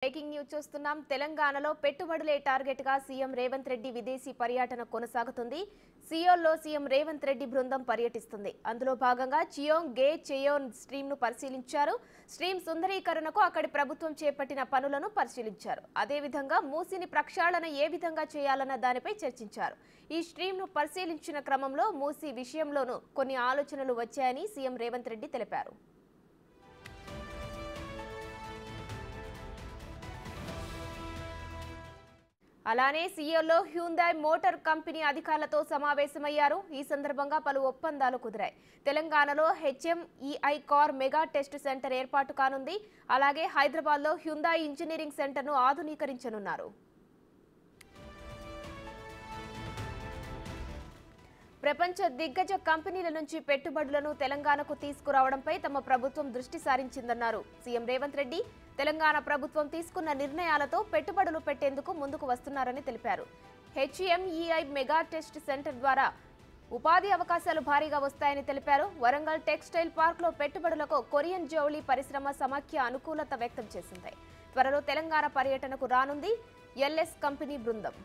Breaking news చూస్తున్నాం. తెలంగాణలో పెట్టుబడులే target గా సీఎం రేవంత్ రెడ్డి విదేశీ పర్యటన కొనసాగుతుంది. సియోల్లో సీఎం రేవంత్ రెడ్డి బృందం పర్యటిస్తుంది. అందులో భాగంగా చియోంగ్ గే చెయోన్ స్ట్రీమ్ ను పరిశీలించారు. స్ట్రీమ్ సుందరీకరణకు అక్కడి ప్రభుత్వం చేపట్టిన పనులను పరిశీలించారు. అదేవిధంగా మూసిని ప్రక్షాళన ఏ విధంగా చేయాలన్న దానిపై చర్చించారు. ఈ స్ట్రీమ్ ను పరిశీలించిన క్రమంలో మూసి విషయంలోనూ కొన్ని ఆలోచనలు వచ్చాయని సీఎం రేవంత్ రెడ్డి తెలిపారు. అలానే సియోలో హ్యుందాయ్ మోటార్ కంపెనీ అధికారులతో సమావేశమయ్యారు. ఈ సందర్భంగా పలు ఒప్పందాలు కుదిరాయి. తెలంగాణలో హెచ్ఎంఈఐ కార్ మెగా టెస్ట్ సెంటర్ ఏర్పాటు కానుంది. అలాగే హైదరాబాద్లో హ్యుందాయ్ ఇంజనీరింగ్ సెంటర్ను ఆధునీకరించనున్నారు. ప్రపంచ దిగ్గజ కంపెనీల నుంచి పెట్టుబడులను తెలంగాణకు తీసుకురావడంపై తమ ప్రభుత్వం దృష్టి సారించిందన్నారు సీఎం రేవంత్ రెడ్డి. తెలంగాణ ప్రభుత్వం తీసుకున్న నిర్ణయాలతో పెట్టుబడులు పెట్టేందుకు ముందుకు వస్తున్నారని తెలిపారు. హెచ్ఎంఈఐ మెగా టెస్ట్ సెంటర్ ద్వారా ఉపాధి అవకాశాలు భారీగా వస్తాయని తెలిపారు. వరంగల్ టెక్స్టైల్ పార్క్ లో పెట్టుబడులకు కొరియన్ జౌళి పరిశ్రమ సమాఖ్య అనుకూలత వ్యక్తం చేసింది. త్వరలో తెలంగాణ పర్యటనకు రానుంది ఎల్ఎస్ కంపెనీ బృందం.